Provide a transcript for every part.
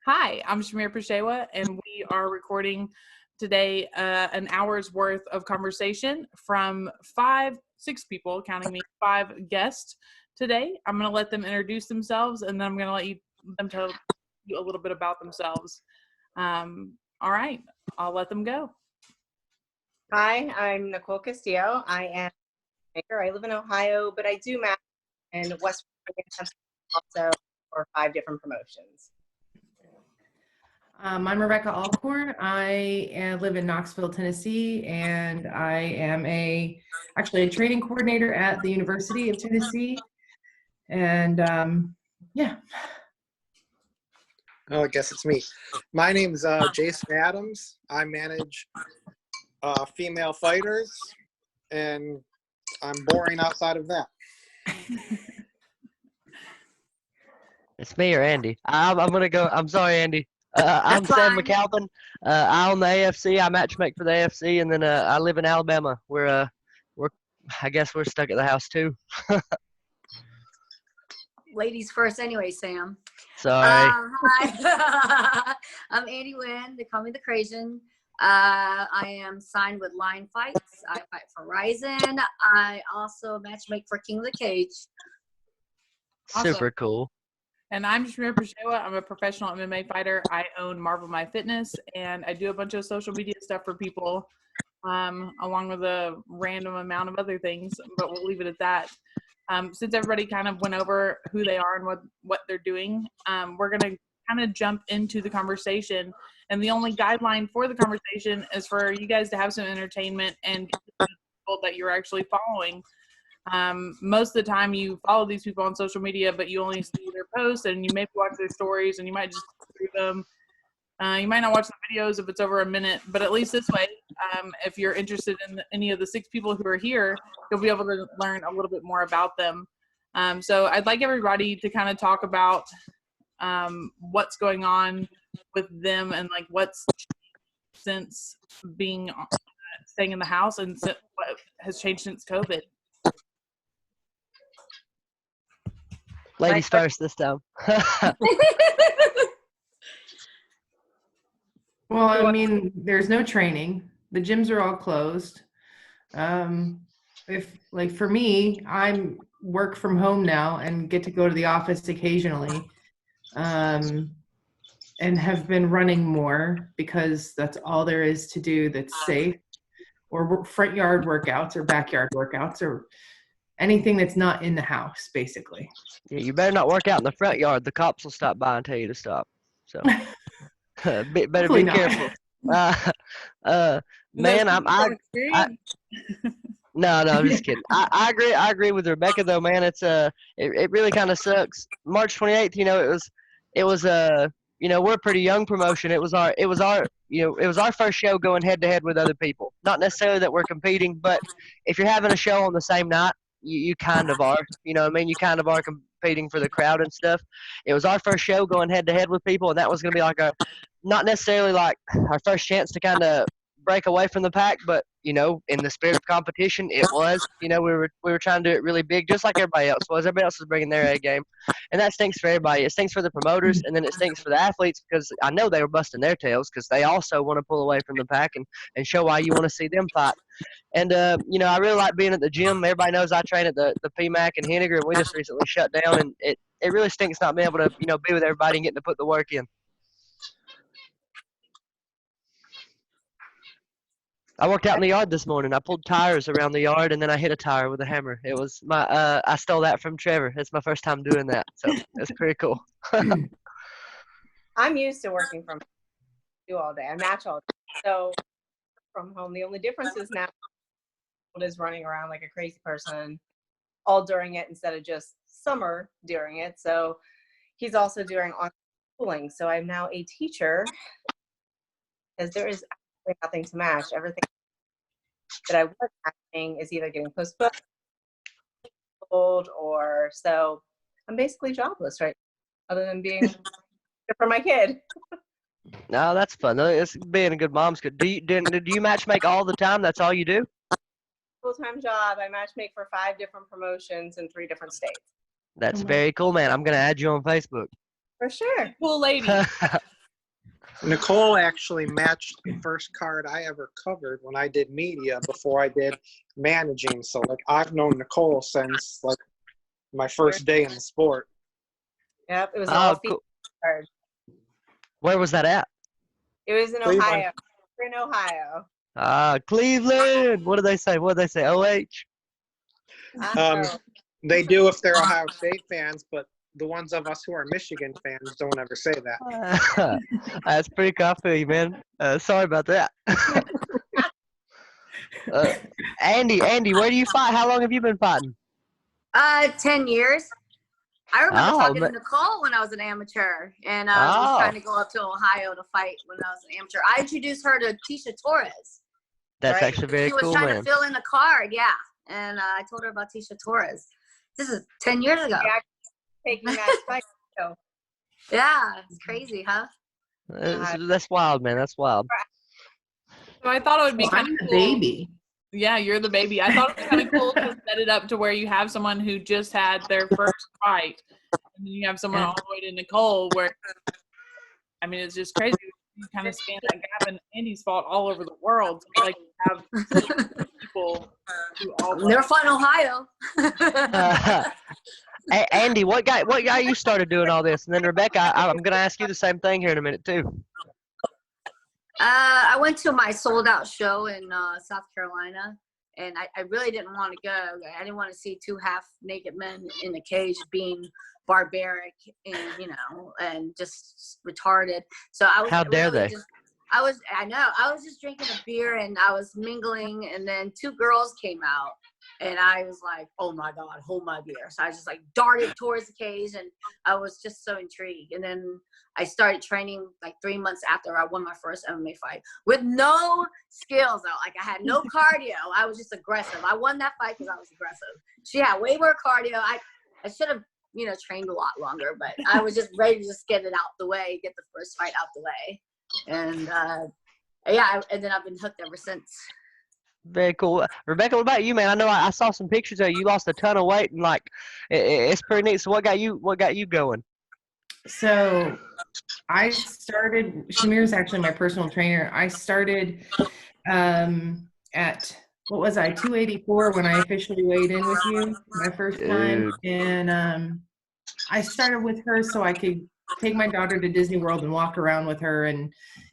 Hi, I'm Shamir Peshewa, and we are recording today an hour's worth of conversation from six people, counting me, 5 guests today. I'm going to let them introduce themselves, and then I'm going to let them tell you a little bit about themselves. All right, I'll let them go. Hi, I'm Nichole Castillo. I am a matchmaker. I live in Ohio, but I do match in West Virginia, also for 5 different promotions. I'm Rebecca Alcorn. I live in Knoxville, Tennessee, and I am actually a training coordinator at the University of Tennessee. And yeah. Oh, I guess it's me. My name's Jason Adams. I manage female fighters, and I'm boring outside of that. It's me or Andy. I'm gonna go. I'm sorry, Andy. I'm Sam McAlpin. I own the AFC. I matchmake for the AFC, and then I live in Alabama. I guess we're stuck at the house too. Ladies first, anyway, Sam. Sorry. Hi, I'm Andy Nguyen. They call me the Crazian. I am signed with Line Fights. I fight for Ryzen. I also matchmake for King of the Cage. Awesome. Super cool. And I'm Shamir Peshewa. I'm a professional MMA fighter. I own Marvel My Fitness, and I do a bunch of social media stuff for people, along with a random amount of other things, but we'll leave it at that. Since everybody kind of went over who they are and what they're doing, we're going to kind of jump into the conversation. And the only guideline for the conversation is for you guys to have some entertainment and people that you're actually following. Most of the time you follow these people on social media, but you only see their posts and you maybe watch their stories and you might just click through them. You might not watch the videos if it's over a minute, but at least this way, if you're interested in any of the 6 people who are here, you'll be able to learn a little bit more about them. So I'd like everybody to kind of talk about what's going on with them and like what's changed since staying in the house and what has changed since COVID. Ladies first this time. Well, I mean, there's no training. The gyms are all closed. For me, I work from home now and get to go to the office occasionally, and have been running more because that's all there is to do that's safe, or front yard workouts or backyard workouts or anything that's not in the house, basically. Yeah, you better not work out in the front yard. The cops will stop by and tell you to stop. So better be careful. Man, No, I'm just kidding. I agree with Rebecca though, man. It really kind of sucks. March 28th, it was we're a pretty young promotion. It was our first show going head to head with other people. Not necessarily that we're competing, but if you're having a show on the same night, you kind of are. You know what I mean? You kind of are competing for the crowd and stuff. It was our first show going head to head with people, and that was going to be like not necessarily like our first chance to kind of break away from the pack, but in the spirit of competition, it was. We were trying to do it really big, just like everybody else was. Everybody else was bringing their A game, and that stinks for everybody. It stinks for the promoters, and then it stinks for the athletes because I know they were busting their tails because they also want to pull away from the pack and show why you want to see them fight. And I really like being at the gym. Everybody knows I train at the PMAC and Henniger, and we just recently shut down, and it really stinks not being able to be with everybody and getting to put the work in. I worked out in the yard this morning. I pulled tires around the yard, and then I hit a tire with a hammer. It was I stole that from Trevor. It's my first time doing that, so it's pretty cool. I'm used to working from home all day. I match all day. So from home, the only difference is now is running around like a crazy person all during it instead of just summer during it. So he's also doing online schooling. So I'm now a teacher because there is absolutely nothing to match. Everything that I was matching is either getting postponed or so I'm basically jobless right now, other than being for my kid. No, that's fun. It's being a good mom's good. Do you match make all the time? That's all you do? Full-time job. I match make for 5 different promotions in 3 different states. That's very cool, man. I'm gonna add you on Facebook. For sure. Cool lady. Nichole actually matched the first card I ever covered when I did media before I did managing. So like I've known Nichole since like my first day in the sport. Yep, it was Oh, all cool. card. Where was that at? It was in Cleveland. Ohio. We're in Ohio. Cleveland. What do they say? What do they say? OH? They do if they're Ohio State fans, but the ones of us who are Michigan fans don't ever say that. That's pretty cool. I feel you, man. Sorry about that. Andy, where do you fight? How long have you been fighting? 10 years. I remember Oh, talking man. to Nicole when I was an amateur, and I was trying to go up to Ohio to fight when I was an amateur. I introduced her to Tisha Torres. That's right? actually very She was cool, trying man. to fill in the card, yeah. And I told her about Tisha Torres. This is 10 years ago. Yeah, taking that fight. So Yeah, it's crazy, huh? That's wild, man. That's wild. So I thought it would be Well, kind I'm of the cool. baby. Yeah, you're the baby. I thought it was kind of cool to set it up to where you have someone who just had their first fight, and then you have someone all the way to Nichole. Where, I mean, it's just crazy. You kind of span that gap, and Andy's fought all over the world. So like, you have people who all. Never fought in Ohio. Andy, what guy you started doing all this? And then Rebecca, I'm gonna ask you the same thing here in a minute too. I went to my sold out show in South Carolina, and I really didn't want to go. I didn't want to see two half naked men in a cage being barbaric and, you know, and just retarded. So I was How dare really they? I was just drinking a beer and I was mingling, and then two girls came out. And I was like, oh my God, hold my beer. So I just like darted towards the cage, and I was just so intrigued. And then I started training like 3 months after I won my first MMA fight with no skills though. Like I had no cardio. I was just aggressive. I won that fight because I was aggressive. She had way more cardio. I should have, you know, trained a lot longer, but I was just ready to just get it out the way, get the first fight out the way. And yeah, and then I've been hooked ever since. Very cool. Rebecca, what about you, man? I know I saw some pictures of you. You lost a ton of weight, and like it's pretty neat. So what got you going? So I started, Shamir's actually my personal trainer. I started at, what was I, 284 when I officially weighed in with you my first time. And I started with her so I could take my daughter to Disney World and walk around with her and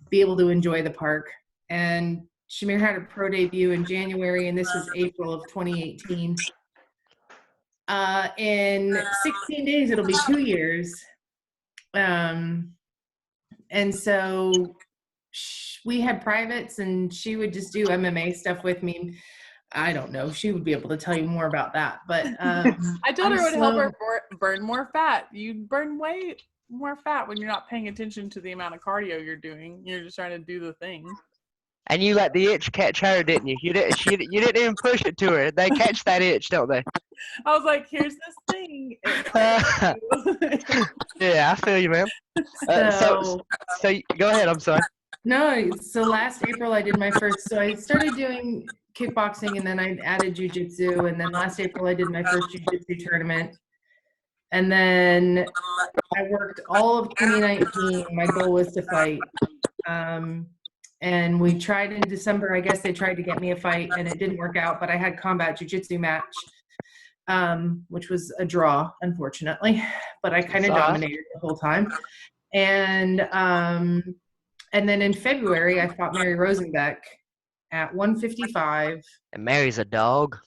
be able to enjoy the park. And Shamir had a pro debut in January, and this was April of 2018. In 16 days, it'll be 2 years. And so we had privates, and she would just do MMA stuff with me. I don't know. She would be able to tell you more about that. But I told her it would help her burn more fat. You burn way more fat when you're not paying attention to the amount of cardio you're doing. You're just trying to do the thing. And you let the itch catch her, didn't you? You didn't even push it to her. They catch that itch, don't they? I was like, here's this thing. Yeah, I feel you, man. So go ahead. I'm sorry. No, so last April I did my first, so I started doing kickboxing, and then I added jiu-jitsu, and then last April I did my first jiu-jitsu tournament. And then I worked all of 2019. My goal was to fight. And we tried in December. I guess they tried to get me a fight, and it didn't work out, but I had combat jiu-jitsu match, which was a draw, unfortunately, but I kind of dominated the whole time. And then in February, I fought Mary Rosenbeck at 155. And Mary's a dog.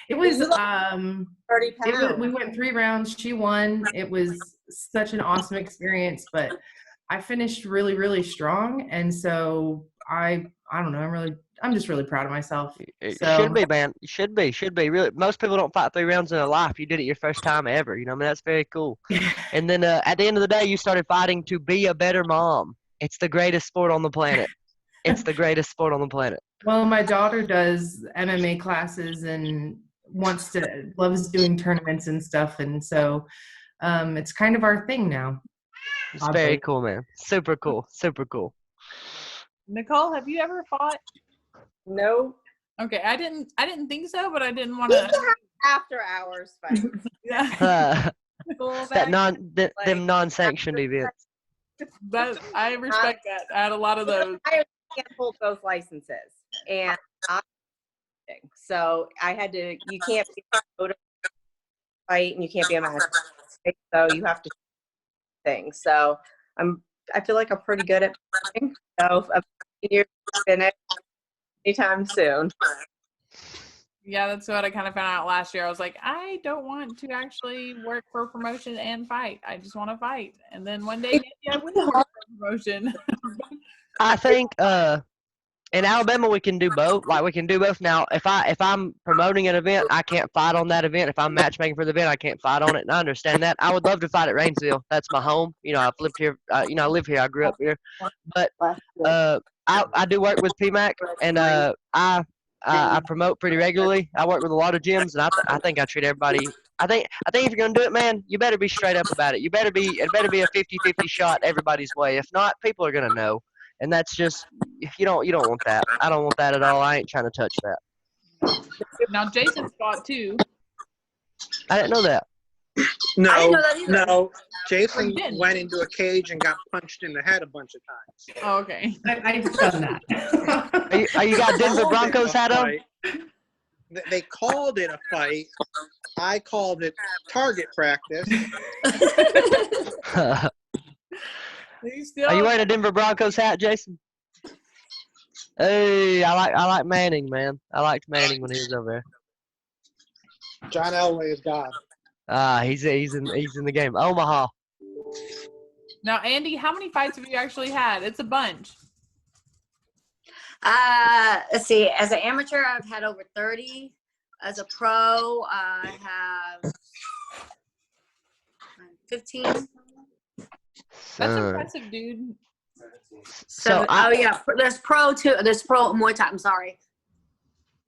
It was 30 pounds. we went 3 rounds. She won. It was such an awesome experience, but I finished really, really strong. And so I don't know. I'm just really proud of myself. It should be, man. You should be. Really, most people don't fight 3 rounds in their life. You did it your first time ever. You know, I mean, that's very cool. And then at the end of the day, you started fighting to be a better mom. It's the greatest sport on the planet. It's the greatest sport on the planet. Well, my daughter does MMA classes and loves doing tournaments and stuff. And so it's kind of our thing now. It's very cool, man. Super cool. Super cool. Nichole, have you ever fought? No. Okay, I didn't think so, but I didn't want to. After hours fight. Yeah. Them non-sanctioned events. That I respect that. I had a lot of those. I can't hold both licenses, and so I had to. You can't be a photo fight, and you can't be a match. So you have to things. So I feel like I'm pretty good at fighting. So I'm years finish anytime soon. Yeah, that's what I kind of found out last year. I was like, I don't want to actually work for a promotion and fight. I just want to fight. And then one day, maybe I will work for a promotion. I think in Alabama we can do both. Like we can do both. Now, if I'm promoting an event, I can't fight on that event. If I'm matchmaking for the event, I can't fight on it. And I understand that. I would love to fight at Rainsville. That's my home. You know, I've lived here. You know, I live here. I grew up here. But I do work with PMAC, and I promote pretty regularly. I work with a lot of gyms, and I think I treat everybody. I think if you're gonna do it, man, you better be straight up about it. It better be a 50-50 shot everybody's way. If not, people are gonna know, and that's just you don't want that. I don't want that at all. I ain't trying to touch that. Now, Jason's fought too. I didn't know that. No, I didn't know that either. no. Jason You didn't? went into a cage and got punched in the head a bunch of times. Oh, okay. I've done that. Are you got Denver Broncos hat on? They called it a fight. I called it target practice. Are you wearing a Denver Broncos hat, Jason? Hey, I like Manning, man. I liked Manning when he was over there. John Elway is God. He's in the game. Omaha. Now, Andy, how many fights have you actually had? It's a bunch. Let's see. As an amateur, I've had over 30. As a pro, I have 15. That's impressive, dude. So Oh yeah, there's pro too. There's pro Muay Thai. I'm sorry.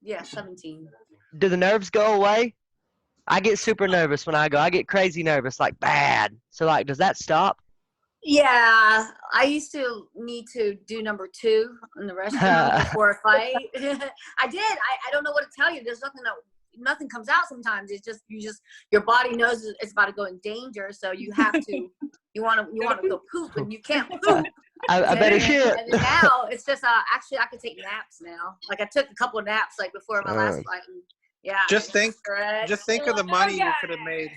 Yeah, 17. Do the nerves go away? I get super nervous when I go. I get crazy nervous, like bad. So like, does that stop? Yeah, I used to need to do number 2 in the restroom before a fight. I did. I don't know what to tell you. There's nothing comes out sometimes. It's just your body knows it's about to go in danger, so you have to you want to go poop and you can't poop. I better shit. And now it's just actually I can take naps now. Like I took a couple of naps like before my last fight. And, yeah. Just think of the money you could have made.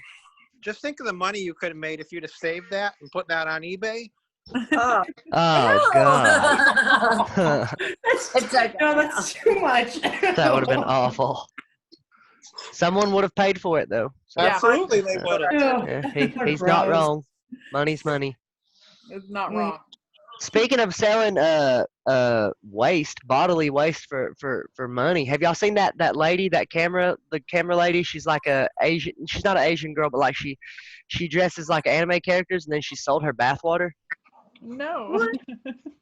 Just think of the money you could have made if you'd have saved that and put that on eBay. Oh God. That's too much. That would have been awful. Someone would have paid for it though. So, Absolutely, they would have. yeah, he's not wrong. Money's money. It's not wrong. Speaking of selling bodily waste for money, have y'all seen that lady, the camera lady? She's like she's not an Asian girl, but like she dresses like anime characters, and then she sold her bathwater. No.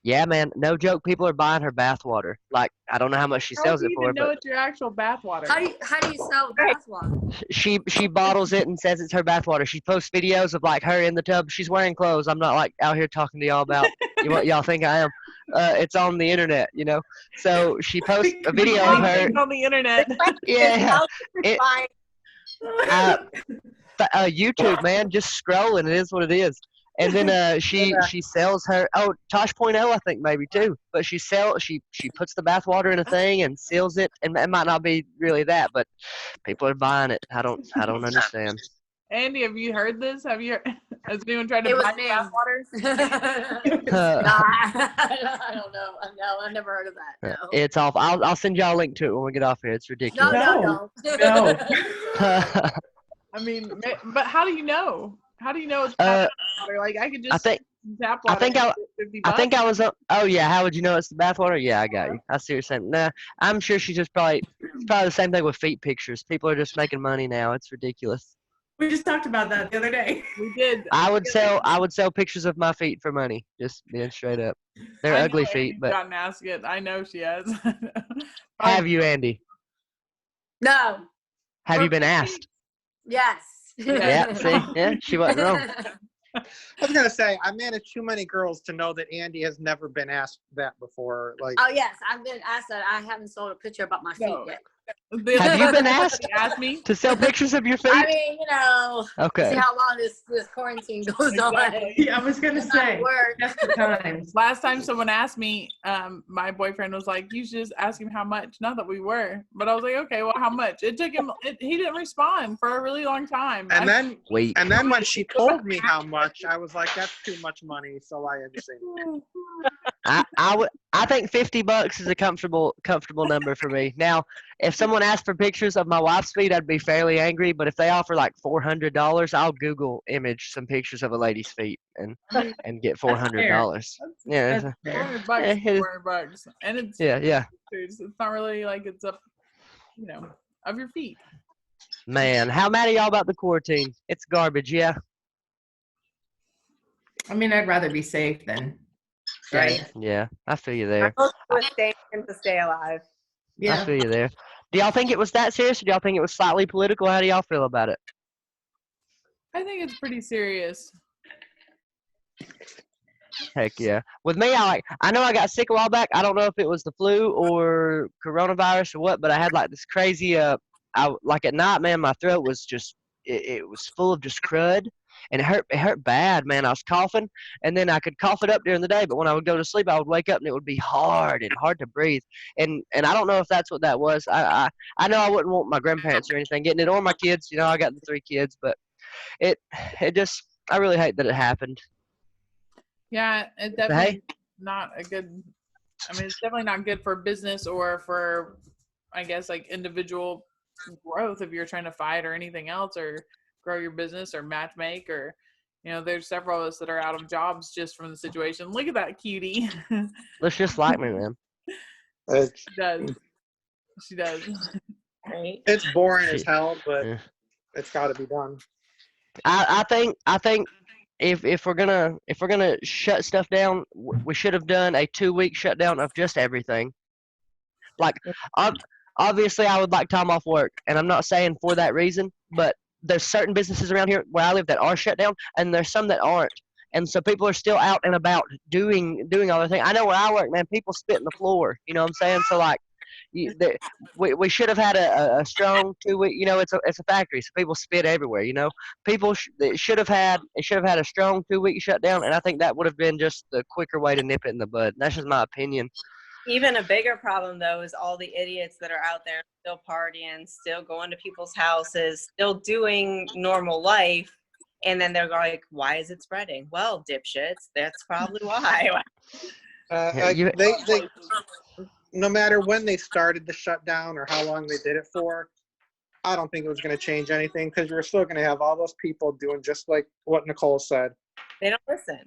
Yeah, man, no joke. People are buying her bathwater. Like I don't know how much she sells it for, How do you know but it's your actual bathwater? How do you sell bathwater? she bottles it and says it's her bathwater. She posts videos of like her in the tub. She's wearing clothes. I'm not like out here talking to y'all about what y'all think I am. It's on the internet, you know. So she posts a video of her on the internet. Yeah, YouTube, man, just scrolling. It is what it is. And then she sells her Tosh.0, I think maybe too. But she puts the bathwater in a thing and seals it, and it might not be really that, but people are buying it. I don't understand. Andy, have you heard this? Has anyone tried to buy bathwater? I don't know. No, I've never heard of that. No. It's off. I'll send y'all a link to it when we get off here. It's ridiculous. No. I mean, but how do you know? How do you know it's bathwater? Like I could just tap water. I think I was. Oh yeah, how would you know it's the bathwater? Yeah, I got you. I see what you're saying. Nah, I'm sure she's just probably. It's probably the same thing with feet pictures. People are just making money now. It's ridiculous. We just talked about that the other day. We did. I would sell pictures of my feet for money. Just being straight up. They're ugly feet, but. Gotten asked it. I know she has. Have you, Andy? No. Have you been asked? Yes. Yeah. See. Yeah, she wasn't wrong. I was gonna say I manage too many girls to know that Andy has never been asked that before. Like, Oh yes, I've been asked that. I haven't sold a picture about my feet yet. Have you been asked He asked me. to sell pictures of your feet? I mean, you know, Okay. see how long this quarantine goes Exactly. on. Yeah, I was gonna say. Work. That's the times. Last time someone asked me, my boyfriend was like, "You should just ask him how much." Not that we were, but I was like, "Okay, well, how much?" It took him. He didn't respond for a really long time. And then Wait. when she told me how much, I was like, that's too much money, so I had to say no. I think $50 is a comfortable number for me. Now, if someone asked for pictures of my wife's feet, I'd be fairly angry. But if they offer like $400, I'll Google image some pictures of a lady's feet and get $400. Yeah, That's fair. $400 Yeah, is $400, and it's yeah. it's not really like it's up, of your feet. Man, how mad are y'all about the quarantine? It's garbage. Yeah. I mean, I'd rather be safe than Right. Yeah, I feel you there. I'm with staying to stay alive. I Yeah. feel you there. Do y'all think it was that serious, or do y'all think it was slightly political? How do y'all feel about it? I think it's pretty serious. Heck yeah. With me, I know I got sick a while back. I don't know if it was the flu or coronavirus or what, but I had like this crazy like at night, man, my throat was just it was full of just crud, and it hurt bad, man. I was coughing, and then I could cough it up during the day, but when I would go to sleep, I would wake up and it would be hard to breathe. And I don't know if that's what that was. I know I wouldn't want my grandparents or anything getting it, or my kids. I got the 3 kids, but it just, I really hate that it happened. Yeah, it's definitely not a good. I mean, it's definitely not good for business or for, I guess, like individual growth if you're trying to fight or anything else or grow your business or matchmake or, there's several of us that are out of jobs just from the situation. Look at that cutie. Looks just like me, man. She does. Right. It's boring as hell, but Yeah. it's got to be done. I think if we're gonna shut stuff down, we should have done a 2-week shutdown of just everything. Like, obviously, I would like time off work, and I'm not saying for that reason, but there's certain businesses around here where I live that are shut down, and there's some that aren't. And so people are still out and about doing all their thing. I know where I work, man, people spit in the floor. You know what I'm saying? So like, we should have had a strong 2-week. It's a factory, so people spit everywhere. People should have had a strong 2-week shutdown, and I think that would have been just the quicker way to nip it in the bud. That's just my opinion. Even a bigger problem, though, is all the idiots that are out there still partying, still going to people's houses, still doing normal life. And then they're like, why is it spreading? Well, dipshits, that's probably why. They no matter when they started the shutdown or how long they did it for, I don't think it was going to change anything because you're still going to have all those people doing just like what Nichole said. They don't listen.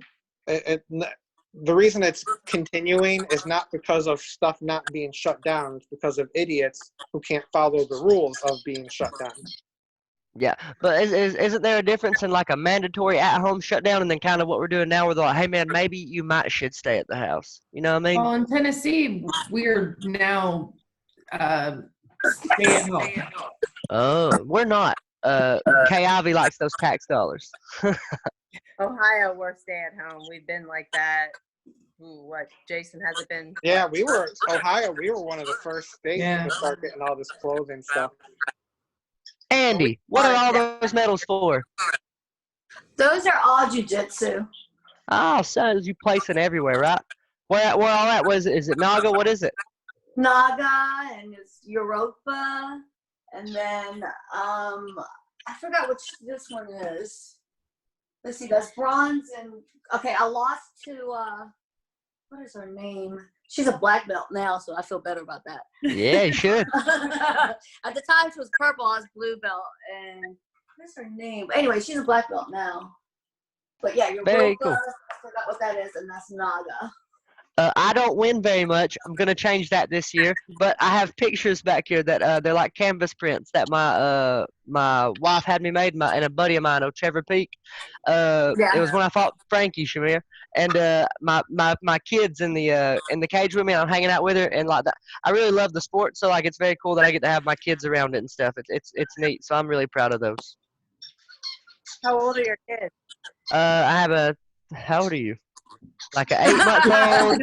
The reason it's continuing is not because of stuff not being shut down. It's because of idiots who can't follow the rules of being shut down. Yeah, but isn't there a difference in like a mandatory at-home shutdown and then kind of what we're doing now where they're like, hey, man, maybe you should stay at the house. You know what I mean? Well, in Tennessee, we're now stay at home. Oh, we're not. Kay Ivy likes those tax dollars. Ohio, we're stay at home. We've been like that. What, Jason, has it been? Yeah, Ohio, we were one of the first states to start getting all this clothing stuff. Andy, what are all those medals for? Those are all jiu-jitsu. Oh, so you placing everywhere, right? Where all that was? Is it Naga? What is it? Naga, and it's Europa, and then I forgot which this one is. Let's see, that's bronze, and okay, I lost to what is her name? She's a black belt now, so I feel better about that. Yeah, you should. At the time, she was purple. I was blue belt, and what's her name? Anyway, she's a black belt now. But yeah, Europa, Very cool. I forgot what that is, and that's Naga. I don't win very much. I'm gonna change that this year. But I have pictures back here that they're like canvas prints that my wife had me made, and a buddy of mine, Trevor Peak. It was when I fought Frankie Shamir, and my kids in the cage with me. And I'm hanging out with her, and like that. I really love the sport, so like it's very cool that I get to have my kids around it and stuff. It's neat. So I'm really proud of those. How old are your kids? I have how old are you? Like an 8-month-old,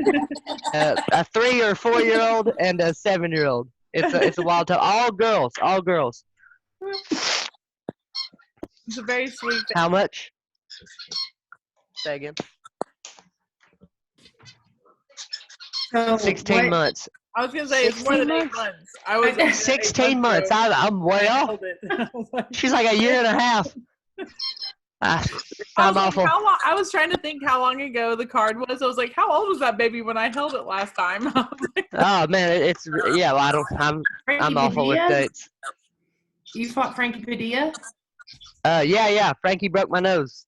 a 3 or 4-year-old, and a 7-year-old. It's a wild time. All girls, all girls. It's a very sweet How much? Say again. So 16 what- months. I was gonna say it's more 16 than 8 months? months. I was under 8 16 months. ago. I'm way I off. held it. I was like, She's like a year and a half. I I'm was like, awful. how long? I was trying to think how long ago the card was. I was like, how old was that baby when I held it last time? I was like, Oh man, it's yeah. Well, I'm Frankie awful with Padilla? dates. You fought Frankie Padilla? Yeah. Frankie broke my nose.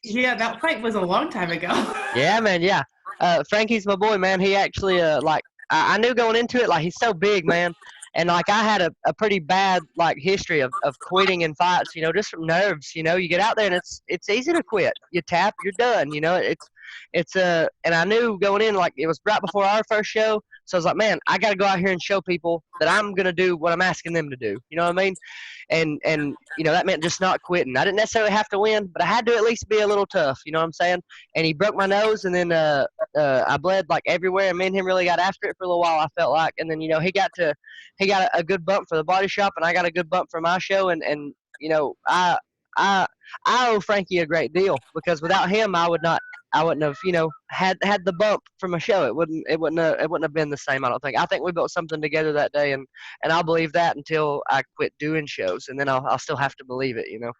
Yeah, that fight was a long time ago. Yeah, man. Yeah. Frankie's my boy, man. He actually like I knew going into it, like he's so big, man. And like I had a pretty bad like history of quitting in fights, you know, just from nerves. You know, you get out there and it's easy to quit. You tap, you're done. You know, it's and I knew going in, like it was right before our first show, so I was like, man, I got to go out here and show people that I'm gonna do what I'm asking them to do. You know what I mean? And you know that meant just not quitting. I didn't necessarily have to win, but I had to at least be a little tough. You know what I'm saying? And he broke my nose, and then I bled like everywhere, and me and him really got after it for a little while. I felt like, and then you know he got a good bump for the body shop, and I got a good bump for my show, and you know I owe Frankie a great deal because without him I wouldn't have, you know, had the bump from a show. It wouldn't have been the same. I don't think. I think we built something together that day, and I'll believe that until I quit doing shows, and then I'll still have to believe it, you know.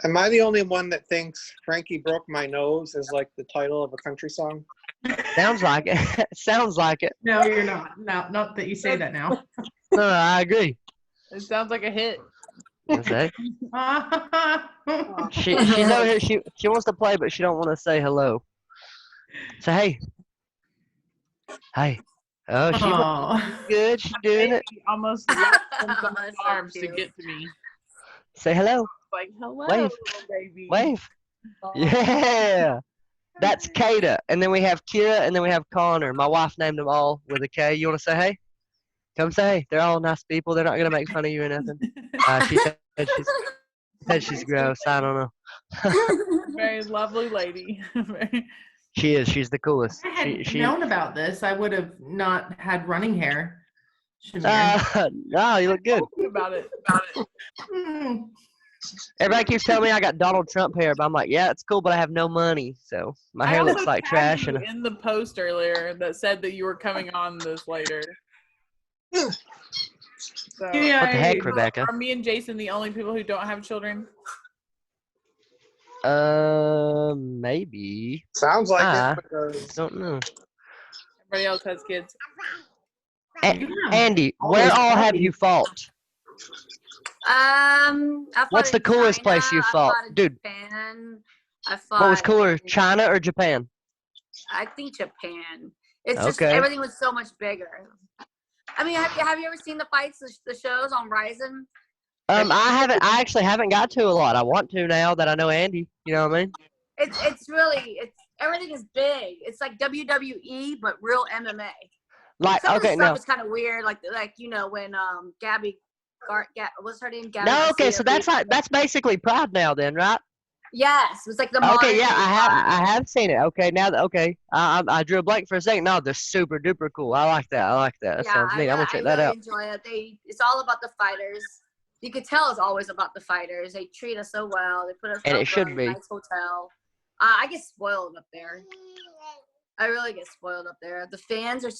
Am I the only one that thinks Frankie Broke My Nose is like the title of a country song? Sounds like it. Sounds like it. No, you're not. No, not that you say that now. No, I agree. it sounds like a hit. Okay. She knows she wants to play, but she don't want to say hello. So hey. Oh, she Oh. good. She's doing it. He almost left from some That's so arms to cute. get to me. Say hello. Like, hello, Wave. little baby. Wave. Yeah. That's Kata. And then we have Kira, and then we have Connor. My wife named them all with a K. You want to say hey? Come say hey. They're all nice people. They're not going to make fun of you or nothing. She said she's gross. I don't know. Very lovely lady. She is. She's the coolest. If I had She known about this, I would have not had running hair. Shamir. no, you look good. about it. Hmm. Everybody keeps telling me I got Donald Trump hair, but I'm like, yeah, it's cool, but I have no money, so my hair looks like trash. And in the post earlier that said that you were coming on this later. So, Yeah, what the heck, Rebecca? are me and Jason the only people who don't have children? Maybe. Sounds like it. Because Don't know. Everybody else has kids. Andy, where all have you fought? I fought What's in the coolest China, place you I fought? in Dude. Japan. I fought What was cooler, in- China or Japan? I think Japan. It's just Okay. everything was so much bigger. I mean, have you ever seen the fights, the shows on Ryzen? I actually haven't got to a lot. I want to now that I know Andy. You know what I mean? It's everything is big. It's like WWE but real MMA. Like, Some okay, of the stuff no. is kind of weird, like you know when what's her name? Gabby No, okay, Garcia so that's beat- like that's basically Pride now, then, right? Yes, it's like the Okay, yeah, modern-day I have seen it. Okay, now that I drew a blank for a second. No, they're super duper cool. I like that. That sounds neat. I'm gonna check that really out. enjoy it. It's all about the fighters. You could tell it's always about the fighters. They treat us so well. They put us And up it should in be. a nice hotel. I get spoiled up there. I really get spoiled up there. The fans are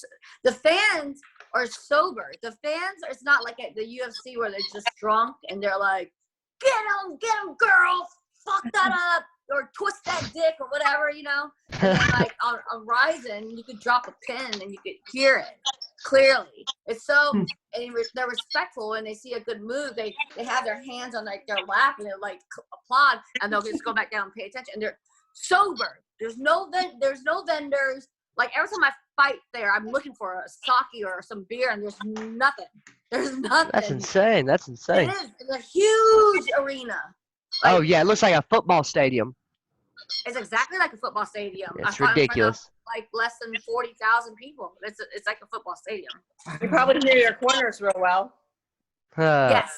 sober. The fans, it's not like at the UFC where they're just drunk and they're like, get him, girl, fuck that up, or twist that dick or whatever, you know. And then like on Ryzen, you could drop a pin and you could hear it clearly. It's so, and they're respectful when they see a good move. They have their hands on like their lap and they're like applaud, and they'll just go back down and pay attention. And they're sober. There's no vendors. Like every time I fight there, I'm looking for a sake or some beer, and there's nothing. There's nothing. That's insane. That's insane. It is. It's a huge arena. Like, Oh yeah, it looks like a football stadium. it's exactly like a football stadium. I It's fought in front of, ridiculous. like less than 40,000 people. It's like a football stadium. You probably hear your corners real well. Yes.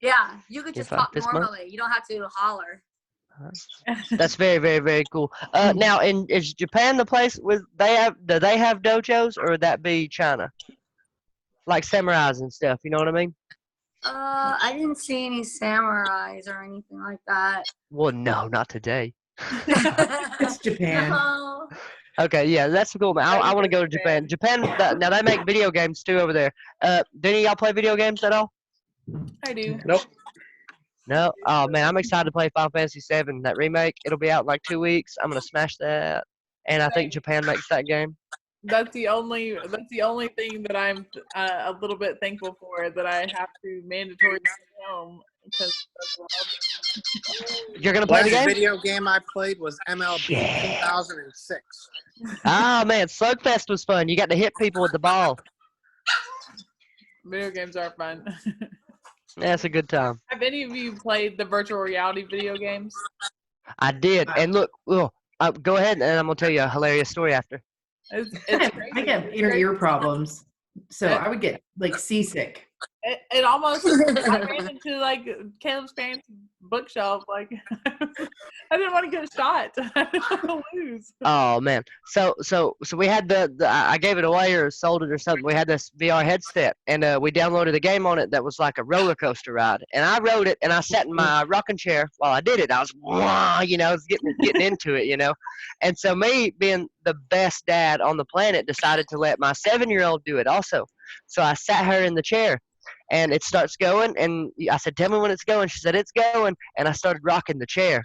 Yeah. You could just If I talk fist bump? normally. You don't have to holler. That's very, very, very cool. Now, is Japan the place with do they have dojos, or would that be China? like samurais and stuff. You know what I mean? I didn't see any samurais or anything like that. Well, no, not today. It's Japan. No. Okay, yeah, that's cool, man. I want to go to Japan. Now they make video games too over there. Do any of y'all play video games at all? I do. Nope. No? Oh, man, I'm excited to play Final Fantasy VII, that remake. It'll be out in like 2 weeks. I'm going to smash that. And I think Japan makes that game. That's the only thing that I'm a little bit thankful for, that I have to mandatorily stay home, because that's what I'll do. You're going to play the Last game? video game I played was MLB 2006. Oh, man, Slugfest was fun. You got to hit people with the ball. Video games are fun. That's a good time. Have any of you played the virtual reality video games? I did. And look, go ahead, and I'm going to tell you a hilarious story after. It's I crazy. get inner ear problems, so I would get like seasick. It almost, I ran into like Caleb's parents' bookshelf. Like, I didn't want to get shot. I didn't want to lose. Oh man, so we had the I gave it away or sold it or something. We had this VR headset, and we downloaded a game on it that was like a roller coaster ride. And I rode it, and I sat in my rocking chair while I did it. I was, I was getting into it. And so me being the best dad on the planet decided to let my 7-year-old do it also. So I sat her in the chair. And it starts going, and I said, "Tell me when it's going." She said, "It's going." And I started rocking the chair,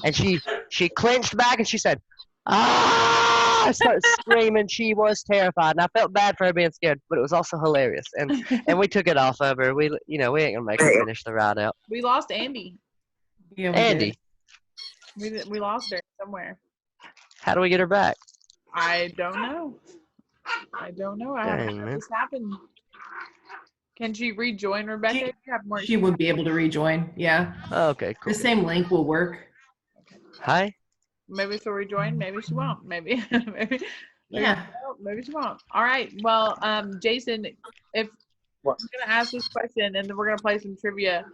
and she clenched back, and she said, "Ah!" I started screaming. She was terrified, and I felt bad for her being scared, but it was also hilarious. And we took it off of her. We ain't gonna make her finish the ride out. We lost Andy. Yeah, we Andy, did. We lost her somewhere. how do we get her back? I don't know. I haven't Dang, had man. this happen. Can she rejoin, Rebecca? She- You have more. She would be able to rejoin. Yeah, Okay, cool. the same link will work. Hi. Maybe she'll rejoin. Maybe she won't. Maybe. Yeah. Maybe she won't. All right. Well, Jason, if What? I'm gonna ask this question, and then we're gonna play some trivia.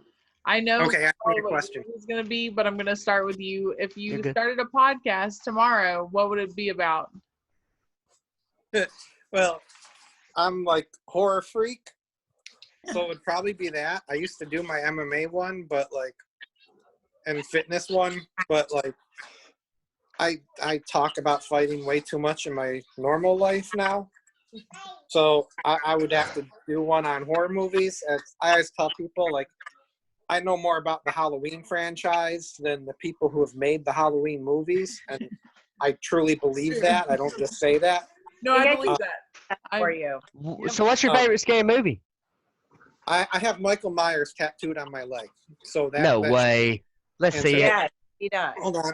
I know Okay, ask me probably the what question. yours is gonna be, but I'm gonna start with you. If you You're good. started a podcast tomorrow, what would it be about? Well, I'm like horror freak, so it would probably be that. I used to do my MMA one, and fitness one, but like I talk about fighting way too much in my normal life now. So I would have to do one on horror movies. As I always tell people, like, I know more about the Halloween franchise than the people who have made the Halloween movies, and I truly believe that. I don't just say that. No, I believe that. For you. So what's your favorite scary movie? I have Michael Myers tattooed on my leg. So that No way. Let's answer see it. Yeah, he does. Hold on.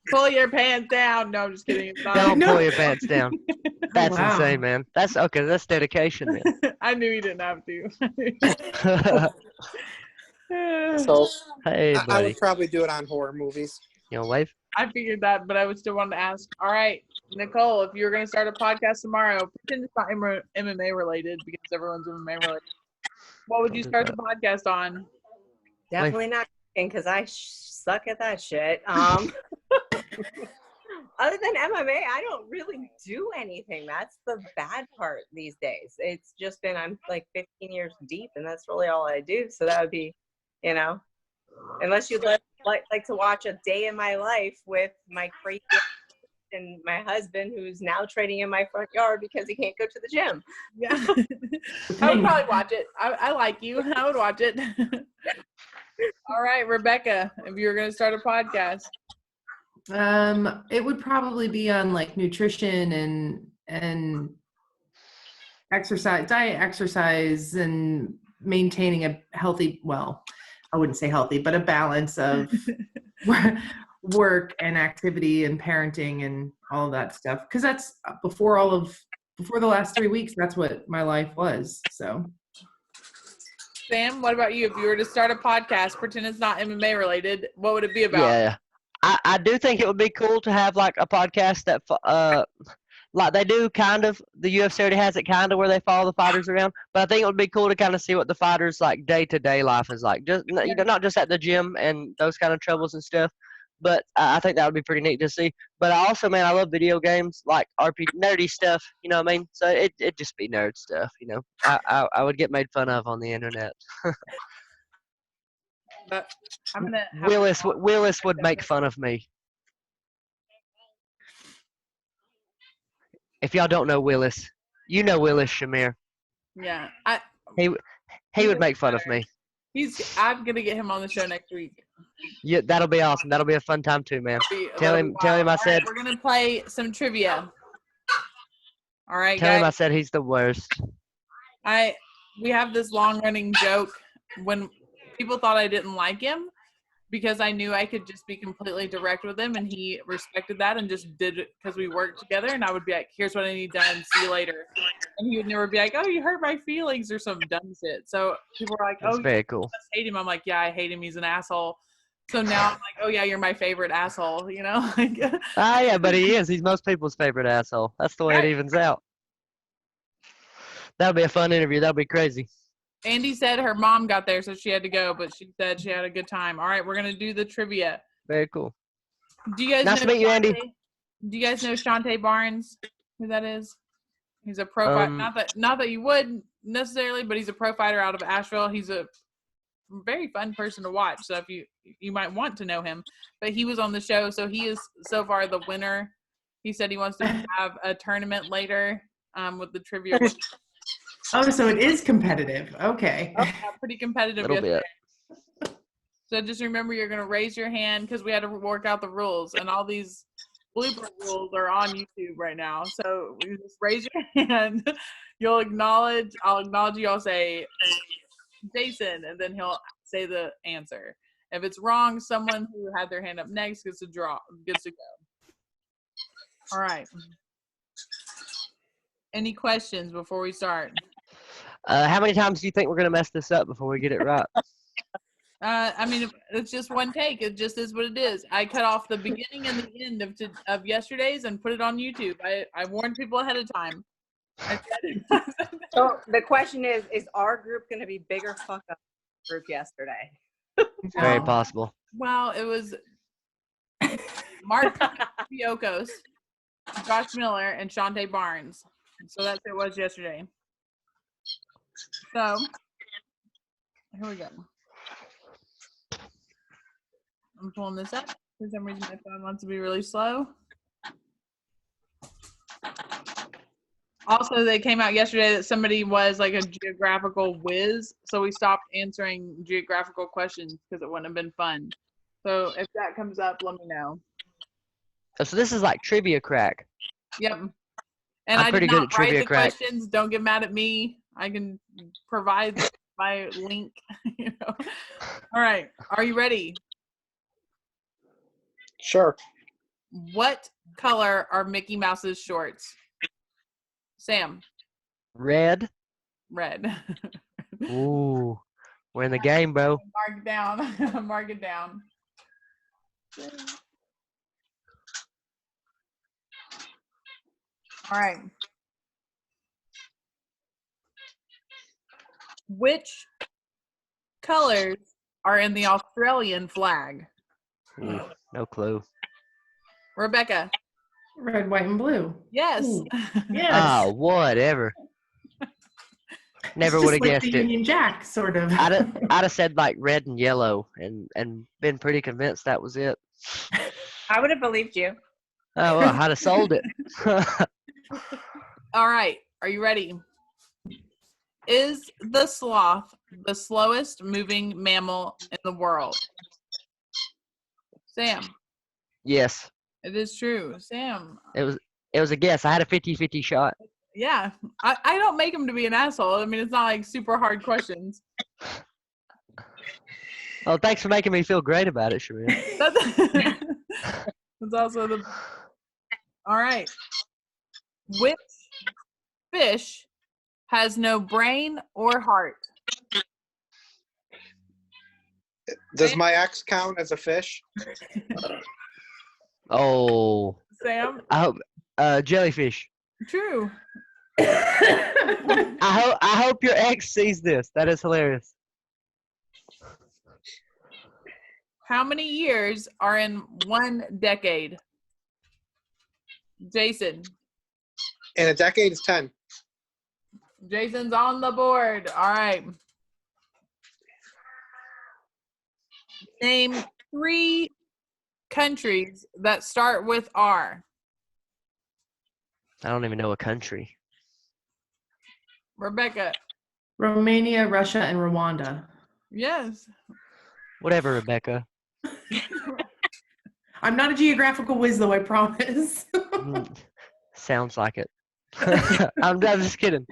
Pull your pants down. No, I'm just kidding. It's not. Don't No. pull your pants down. That's Wow. insane, man. That's okay. That's dedication, man. I knew you didn't have to. So Hey, I buddy. would probably do it on horror movies. You want to wave? I figured that, but I would still want to ask. All right, Nichole, if you were going to start a podcast tomorrow, pretend it's not MMA related because everyone's MMA related. What would you start the podcast on? Definitely not because I suck at that shit. Other than MMA, I don't really do anything. That's the bad part these days. It's just been, I'm like 15 years deep, and that's really all I do. So that would be, unless you'd like to watch a day in my life with my crazy and my husband, who's now training in my front yard because he can't go to the gym. Yeah, I would probably watch it. I like you. I would watch it. All right, Rebecca, if you were going to start a podcast. It would probably be on like nutrition and diet, exercise, and maintaining a healthy, well, I wouldn't say healthy, but a balance of work and activity and parenting and all of that stuff. Because that's before the last 3 weeks, that's what my life was. So, Sam, what about you? If you were to start a podcast, pretend it's not MMA related, what would it be about? Yeah. I do think it would be cool to have like a podcast that like they do kind of, the UFC already has it kind of where they follow the fighters around, but I think it would be cool to kind of see what the fighters like day-to-day life is like, just not just at the gym and those kind of troubles and stuff, But I think that would be pretty neat to see. But I also, man, I love video games, like RPG, nerdy stuff. You know what I mean? So it just be nerd stuff. You know, I would get made fun of on the internet. But I'm gonna have Willis would make fun of me. If y'all don't know Willis, you know Willis Shamir. Yeah, He would make fun of me. I'm gonna get him on the show next week. Yeah, that'll be awesome. That'll be a fun time too, man. Tell him I All said. right, we're gonna play some trivia. All right, Tell him I guys. said he's the worst. We have this long running joke when people thought I didn't like him because I knew I could just be completely direct with him, and he respected that and just did it because we worked together. And I would be like, "Here's what I need done. See you later." And he would never be like, "Oh, you hurt my feelings" or some dumb shit. So people were like, That's "Oh, very cool. you must hate him." I'm like, "Yeah, I hate him. He's an asshole." So now I'm like, "Oh yeah, you're my favorite asshole." You know? Yeah, but he is. He's most people's favorite asshole. That's the way it evens out. That'll be a fun interview. That'll be crazy. Andy said her mom got there, so she had to go, but she said she had a good time. All right, we're gonna do the trivia. Very cool. Do you guys Nice know to meet you, Andy. Do you guys know Shantae Barnes? Who that is? He's a pro fighter. Not that you would necessarily, but he's a pro fighter out of Asheville. He's a very fun person to watch. So if you might want to know him, but he was on the show, so he is so far the winner. He said he wants to have a tournament later with the trivia. Oh, so it is competitive. Okay. Yeah, pretty competitive Little yesterday. bit. So just remember, you're going to raise your hand because we had to work out the rules, and all these blooper rules are on YouTube right now. So you just raise your hand. I'll acknowledge you. I'll say Jason, and then he'll say the answer. If it's wrong, someone who had their hand up next gets to go. All right. Any questions before we start? How many times do you think we're gonna mess this up before we get it right? I mean, it's just one take. It just is what it is. I cut off the beginning and the end of yesterday's and put it on YouTube. I warned people ahead of time. So the question is our group going to be bigger fuck up group yesterday? Very possible. Well, it was Mark Biokos, Josh Miller, and Shantae Barnes. So that's it was yesterday. So here we go. I'm pulling this up. For some reason, my phone wants to be really slow. Also, they came out yesterday that somebody was like a geographical whiz, so we stopped answering geographical questions because it wouldn't have been fun. So if that comes up, let me know. So this is like trivia crack. Yep. And I'm pretty good at trivia crack. Questions. Don't get mad at me. I can provide my link. You know. All right. Are you ready? Sure. What color are Mickey Mouse's shorts? Sam. Red. Red. Ooh, we're in the game, bro. Mark it down. Mark it down. All right. Which colors are in the Australian flag? Ooh, no clue. Rebecca. Red, white, and blue. Yes. Ooh, yes. Oh, whatever. Never It's would have just like guessed the it. Union Jack, sort of. I'd have said like red and yellow, and been pretty convinced that was it. I would have believed you. Oh well, I'd have sold it. All right. Are you ready? Is the sloth the slowest moving mammal in the world? Sam. Yes. It is true. Sam. It was a guess. I had a 50-50 shot. Yeah. I don't make him to be an asshole. I mean, it's not like super hard questions. Well, thanks for making me feel great about it, Shamir. That's also the. All right. Which fish has no brain or heart? Does my ex count as a fish? Oh. Sam. I hope jellyfish. True. I hope your ex sees this. That is hilarious. How many years are in 1 decade? Jason. And a decade is 10. Jason's on the board. All right. Name 3 countries that start with R. I don't even know a country. Rebecca. Romania, Russia, and Rwanda. Yes. Whatever, Rebecca. I'm not a geographical whiz, though, I promise. Sounds like it. I'm just kidding.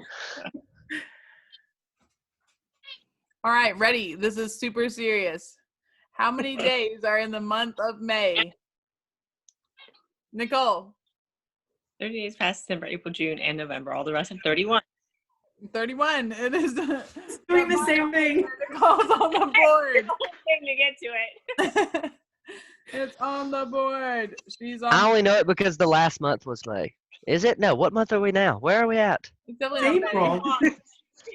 All right, ready. This is super serious. How many days are in the month of May? Nichole. 30 days past December, April, June, and November. All the rest of 31. 31. It is Doing the same thing. Nichole's on the board. Thing to get to it. It's on the board. She's on. I only know it because the last month was May. Is it? No. What month are we now? Where are we at? It's definitely not May. April.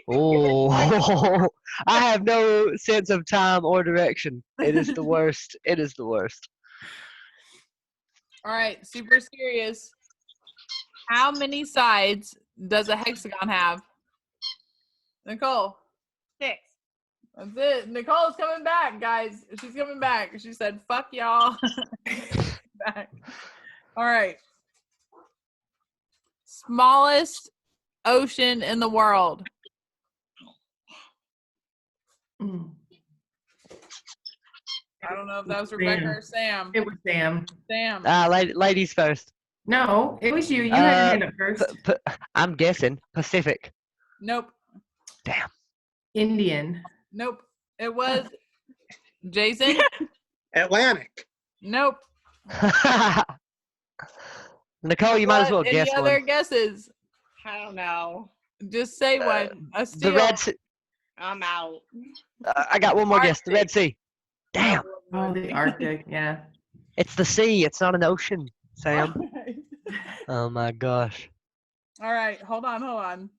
Oh, I have no sense of time or direction. It is the worst. It is the worst. All right, super serious. How many sides does a hexagon have? Nichole. 6. That's it. Nicole's coming back, guys. She's coming back. She said, fuck y'all. Back. All right. Smallest ocean in the world. Mm. I don't know if that was Rebecca or Sam. It was Sam. Sam. Ladies first. No, it was you. You had your hand up first. I'm guessing Pacific. Nope. Damn. Indian. Nope. It was Jason. Atlantic. Nope. Nicole, you might as well Any guess other one. guesses? I don't know. Just say one. A The steal. Red Sea. I'm out. I got one more guess. The Red Arctic. Sea. Damn. Oh, the Arctic. Yeah. It's the sea. It's not an ocean, Sam. Oh my gosh. All right. Hold on.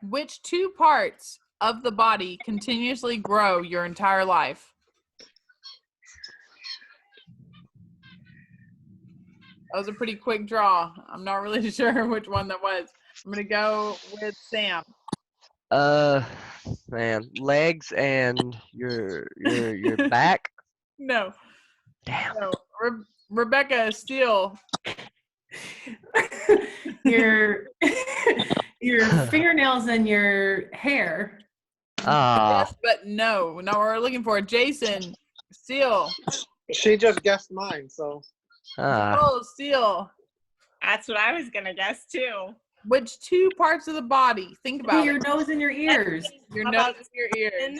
Which 2 parts of the body continuously grow your entire life? That was a pretty quick draw. I'm not really sure which one that was. I'm going to go with Sam. Man, legs and your back. No. Damn. No. Rebecca Steele. Your fingernails and your hair. Ah, Yes, but no. Not what we're looking for. Jason Steele. She just guessed mine, so Oh, Steele. That's what I was going to guess, too. Which 2 parts of the body? Think about Your it. nose and your ears. Your How nose about and your ears.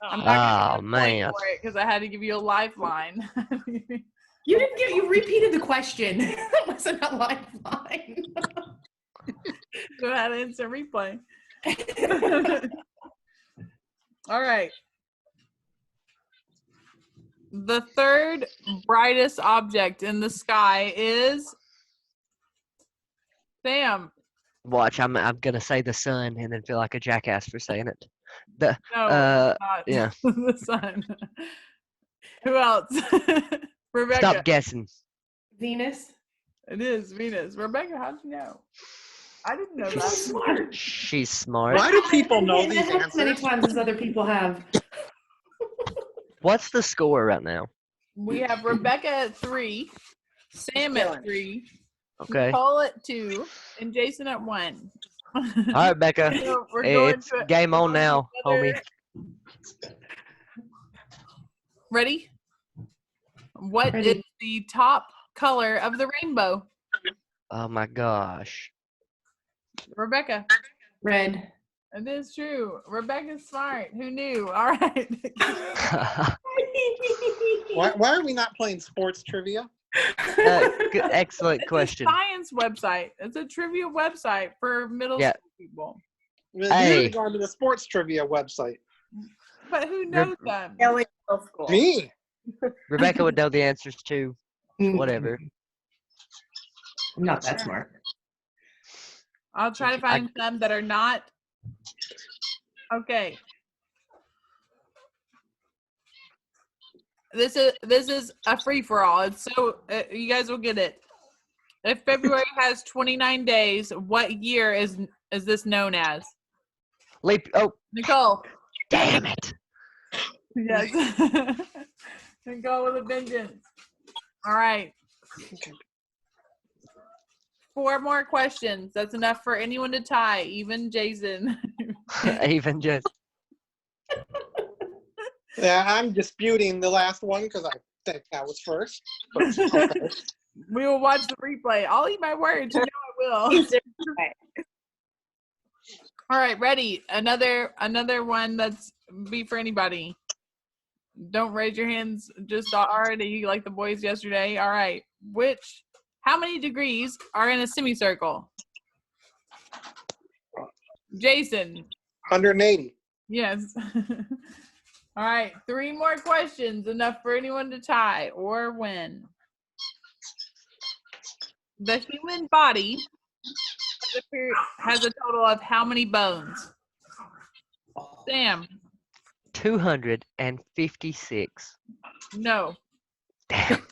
I'm Oh, not Oh, man. because I had to give you a lifeline. You didn't get. You repeated the question. That wasn't a lifeline. So I had an instant replay. All right. The third brightest object in the sky is Sam. watch. I'm gonna say the sun and then feel like a jackass for saying it. The No, Uh, not yeah. the sun. Who else? Rebecca. Stop guessing. Venus. It is Venus. Rebecca, how'd you know? I didn't know She's that. smart. She's smart. why do people know I've these been as many answers? times as other people have. What's the score right now? We have Rebecca at 3, Sam at Killing. 3, Okay. Nicole at 2, and Jason at 1. All right, Becca. So we're going It's to game on now, homie. Ready? What Ready. is the top color of the rainbow? Oh my gosh. Rebecca. Red. It is true. Rebecca's smart. Who knew? All right. Why are we not playing sports trivia? Excellent It's question. a science website. It's a trivia website for middle Yeah. school people. You Hey. should go onto the sports trivia website. But who knows them? Failing middle school. Me? Rebecca would know the answers too. Whatever. I'm not that smart. I'll try to find some that are not Okay. This is a free for all. It's so you guys will get it. If February has 29 days, what year is this known as? Leap. Oh, Nichole. damn it. Yes. Nichole with a vengeance. All right. 4 more questions. That's enough for anyone to tie, even Jason. Even just. Yeah, I'm disputing the last one because I think that was first. But, okay. We will watch the replay. I'll eat my words. You know I will. All right, ready. Another one that's be for anybody. Don't raise your hands just already like the boys yesterday. All right. How many degrees are in a semicircle? Jason. 180. Yes. All right. 3 more questions. Enough for anyone to tie or win. The human body has a total of how many bones? Sam. 256. No. Damn.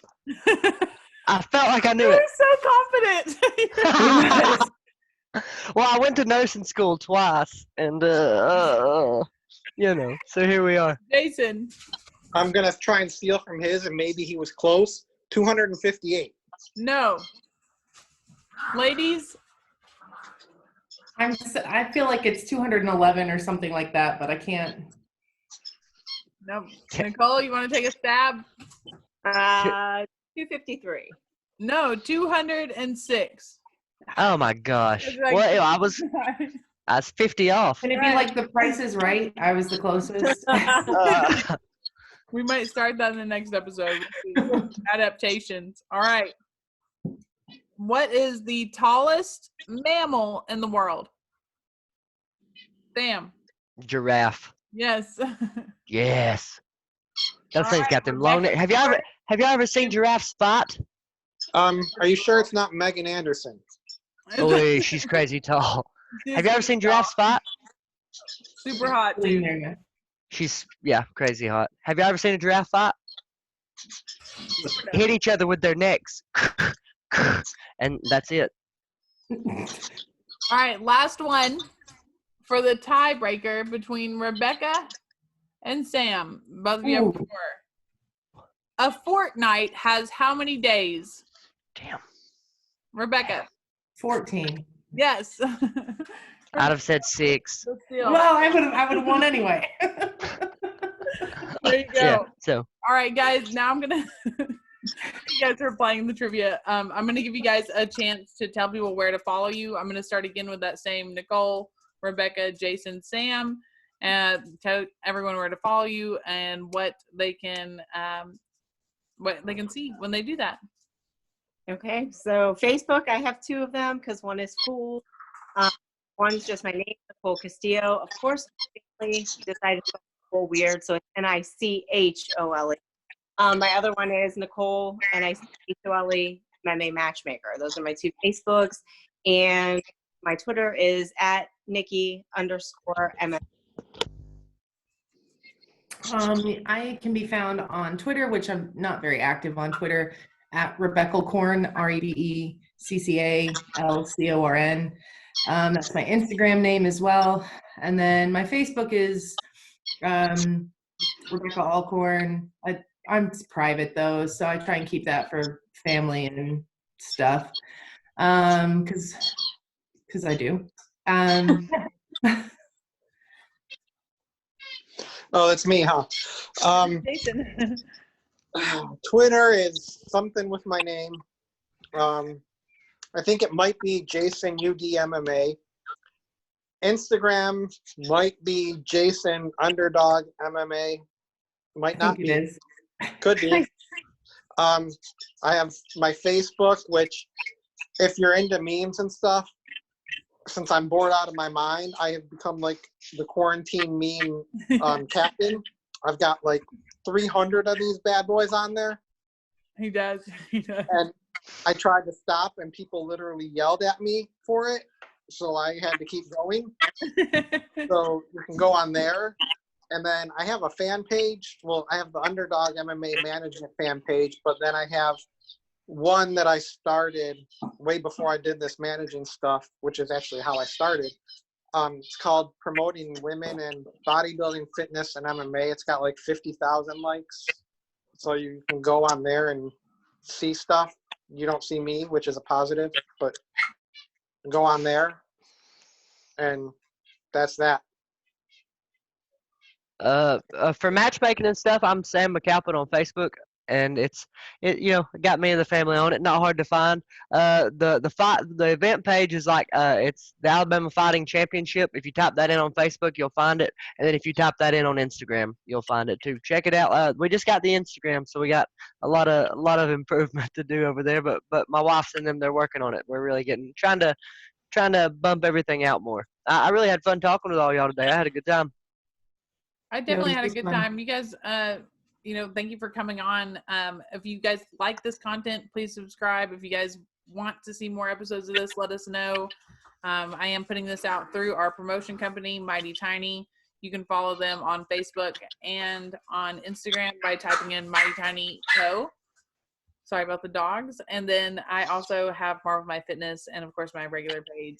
I felt like I knew You're it. so confident. Well, I went to nursing school twice, and so here we are. Jason. I'm going to try and steal from his, and maybe he was close. 258. No. Ladies. I feel like it's 211 or something like that, but I can't. No. Nichole, you want to take a stab? 253. No, 206. Oh my gosh. Like, Well, I was 50 off. Can it be like The Price is Right? I was the closest. We might start that in the next episode. Adaptations. All right. What is the tallest mammal in the world? Sam. Giraffe. Yes. Yes. That All thing's right, got them long necks. Have y'all ever seen Giraffe's spot? Are you sure it's not Megan Anderson? Oh, she's crazy tall. Have you ever seen Giraffe's spot? Super hot, dude. She's crazy hot. Have you ever seen a giraffe fight? Hit each other with their necks. And that's it. All right, last one for the tiebreaker between Rebecca and Sam. Both of you have 4. A fortnight has how many days? Damn. Rebecca. 14. Yes. I'd have said 6. Well, I would have won anyway. There you go. Yeah, so. All right, guys. Now I'm gonna. You guys are playing the trivia. I'm gonna give you guys a chance to tell people where to follow you. I'm gonna start again with that same Nichole, Rebecca, Jason, Sam, and tell everyone where to follow you and what they can see when they do that. Okay, so Facebook, I have 2 of them because one is cool. One's just my name, Nichole Castillo. Of course, my family decided to go weird, so it's Nichole. My other one is Nichole, Nichole, MMA matchmaker. Those are my 2 Facebooks. And my Twitter is at Nikki_MMA. I can be found on Twitter, which I'm not very active on Twitter, at RebeccaLcorn, RebeccaLcorn. That's my Instagram name as well. And then my Facebook is Rebecca Alcorn. I'm private though, so I try and keep that for family and stuff. Because I do. Oh, that's me, huh? Jason. Twitter is something with my name. I think it might be Jason UDMMA. Instagram might be Jason Underdog MMA. Might not be. It is. Could be. I have my Facebook, which if you're into memes and stuff, since I'm bored out of my mind, I have become like the quarantine meme captain. I've got like 300 of these bad boys on there. He does. And I tried to stop and people literally yelled at me for it. so I had to keep going. So you can go on there. And then I have a fan page. Well, I have the Underdog MMA Management fan page, but then I have one that I started way before I did this managing stuff, which is actually how I started. It's called Promoting Women in Bodybuilding, Fitness, and MMA. It's got like 50,000 likes. So you can go on there and see stuff. You don't see me, which is a positive, but go on there. And that's that. For matchmaking and stuff, I'm Sam McAlpin on Facebook, and it got me and the family on it. Not hard to find. The event page is like it's the Alabama Fighting Championship. If you type that in on Facebook, you'll find it, and then if you type that in on Instagram, you'll find it too. Check it out. We just got the Instagram, so we got a lot of improvement to do over there. But my wife's and them, they're working on it. We're really trying to bump everything out more. I really had fun talking with all y'all today. I had a good time. I definitely it had a was good fun. time. You guys, thank you for coming on. If you guys like this content, please subscribe. If you guys want to see more episodes of this, let us know. I am putting this out through our promotion company, mightyTINY. You can follow them on Facebook and on Instagram by typing in mightyTINY Co. Sorry about the dogs. And then I also have Marvel My Fitness and, of course, my regular page,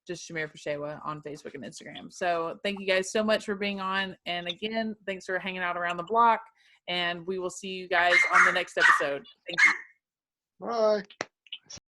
just Shamir Peshewa on Facebook and Instagram. So thank you guys so much for being on. And again, thanks for hanging out around the block. And we will see you guys on the next episode. Thank you. Bye.